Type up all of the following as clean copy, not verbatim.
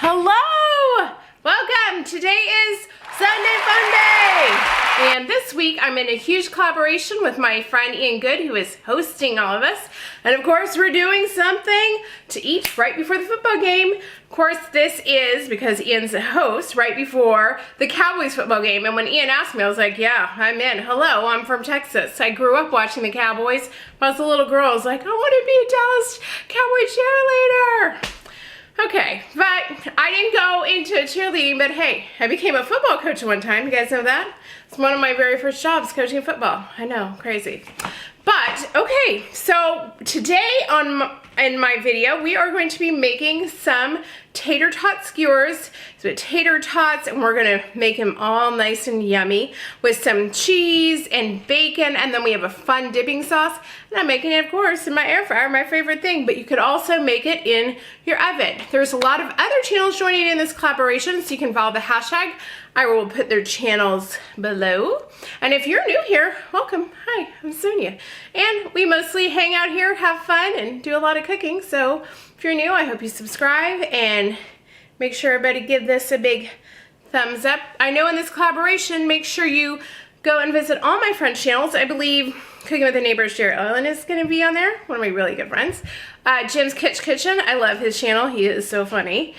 Hello! Welcome! Today is Sunday Fun Day! And this week I'm in a huge collaboration with my friend Ian Good, who is hosting all of us. And of course we're doing something to eat right before the football game. Of course this is, because Ian's the host, right before the Cowboys football game. And when Ian asked me, I was like, yeah, I'm in. Hello, I'm from Texas. I grew up watching the Cowboys. When I was a little girl, I was like, I want to be a Dallas Cowboy cheerleader. Okay, but I didn't go into cheerleading, but hey, I became a football coach one time. You guys know that? It's one of my very first jobs, coaching football. I know, crazy. But, okay, so today in my video, we are going to be making some Tater Tot Skewers. So tater tots, and we're gonna make them all nice and yummy with some cheese and bacon, and then we have a fun dipping sauce. And I'm making it, of course, in my air fryer, my favorite thing, but you could also make it in your oven. There's a lot of other channels joining in this collaboration, so you can follow the hashtag. I will put their channels below. And if you're new here, welcome. Hi, I'm Sonia. And we mostly hang out here, have fun, and do a lot of cooking. So if you're new, I hope you subscribe and make sure everybody give this a big thumbs up. I know in this collaboration, make sure you go and visit all my friends' channels. I believe Cooking with the Neighbors Jerri-Ellen is going to be on there, one of my really good friends. Jim's Kitsch Kitchen, I love his channel. He is so funny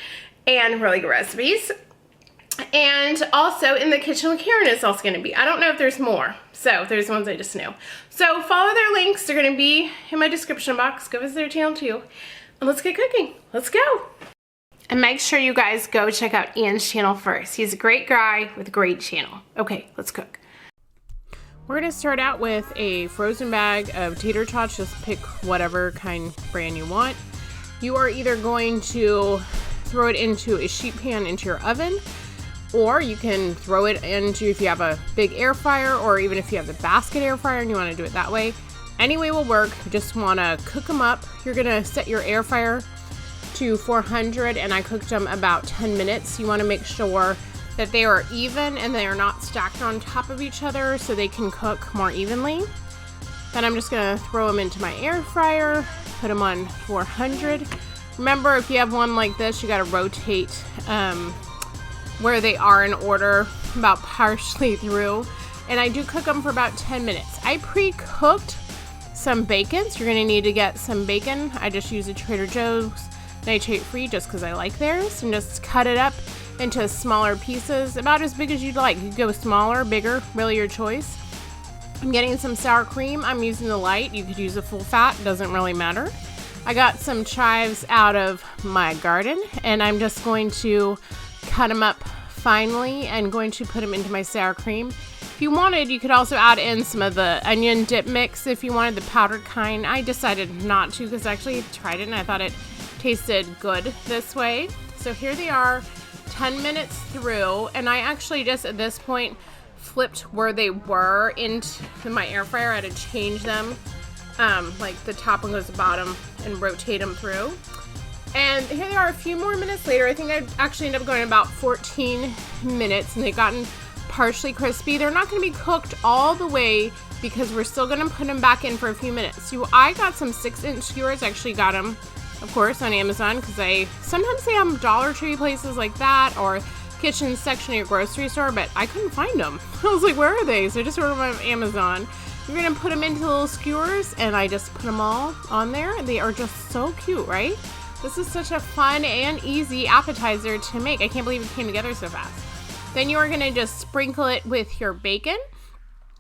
and really good recipes. And also in the kitchen with Karen is also going to be. I don't know if there's more, so there's ones I just know. So follow their links. They're going to be in my description box. Go visit their channel too. And let's get cooking. Let's go. And make sure you guys go check out Ian's channel first. He's a great guy with a great channel. Okay, let's cook. We're going to start out with a frozen bag of tater tots. Just pick whatever kind brand you want. You are either going to throw it into a sheet pan into your oven, or you can throw it into, if you have a big air fryer, or even if you have the basket air fryer and you want to do it that way. Any way will work. You just want to cook them up. You're going to set your air fryer to 400, and I cooked them about 10 minutes. You want to make sure that they are even and they are not stacked on top of each other so they can cook more evenly. Then I'm just going to throw them into my air fryer, put them on 400. Remember, if you have one like this, you got to rotate where they are in order about partially through. And I do cook them for about 10 minutes. I pre-cooked some bacon, so you're going to need to get some bacon. I just use a Trader Joe's nitrate free just because I like theirs, and just cut it up into smaller pieces, about as big as you'd like. You could go smaller, bigger, really your choice. I'm getting some sour cream. I'm using the light. You could use a full fat, doesn't really matter. I got some chives out of my garden, and I'm just going to cut them up finely and going to put them into my sour cream. If you wanted, you could also add in some of the onion dip mix if you wanted the powdered kind. I decided not to because I actually tried it and I thought it tasted good this way. So here they are, 10 minutes through, and I actually just at this point flipped where they were into my air fryer. I had to change them, like the top one goes to the bottom, and rotate them through. And here they are a few more minutes later. I think I actually ended up going about 14 minutes, and they've gotten partially crispy. They're not going to be cooked all the way because we're still going to put them back in for a few minutes. So I got some 6-inch skewers. I actually got them, of course, on Amazon because sometimes they have Dollar Tree places like that or kitchen section of your grocery store, but I couldn't find them. I was like, where are they? So I just ordered them on Amazon. You're going to put them into little skewers, and I just put them all on there. And they are just so cute, right? This is such a fun and easy appetizer to make. I can't believe it came together so fast. Then you are going to just sprinkle it with your bacon.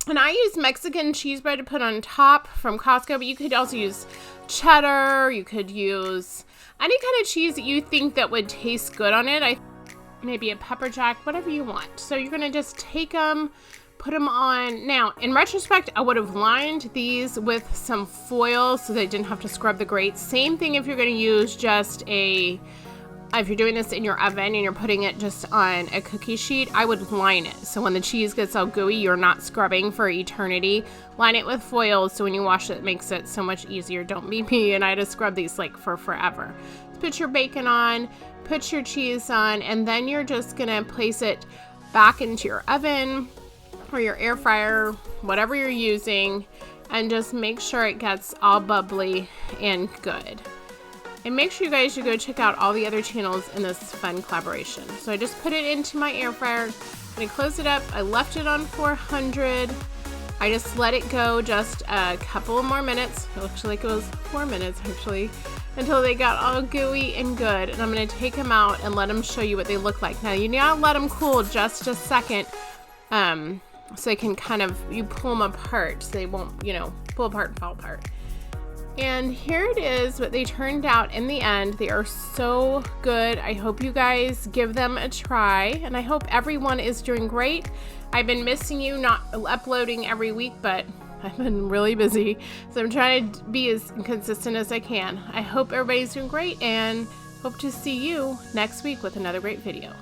And I use Mexican cheese bread to put on top from Costco, but you could also use cheddar. You could use any kind of cheese that you think that would taste good on it. Maybe a pepper jack, whatever you want. So you're going to just take them, put them on. Now, in retrospect, I would have lined these with some foil so they didn't have to scrub the grates. Same thing if you're going to use just if you're doing this in your oven and you're putting it just on a cookie sheet, I would line it. So when the cheese gets all gooey, you're not scrubbing for eternity. Line it with foil so when you wash it, it makes it so much easier. Don't be me, and I had to scrub these like for forever. Put your bacon on, put your cheese on, and then you're just going to place it back into your oven or your air fryer, whatever you're using, and just make sure it gets all bubbly and good. And make sure you guys should go check out all the other channels in this fun collaboration. So I just put it into my air fryer, and I closed it up. I left it on 400. I just let it go just a couple more minutes. It looks like it was 4 minutes actually, until they got all gooey and good. And I'm gonna take them out and let them show you what they look like. Now you need to let them cool just a second, so they can kind of, you pull them apart so they won't, you know, pull apart and fall apart. And here it is, what they turned out in the end. They are so good. I hope you guys give them a try, and I hope everyone is doing great. I've been missing you, not uploading every week, but I've been really busy, so I'm trying to be as consistent as I can. I hope everybody's doing great, and hope to see you next week with another great video.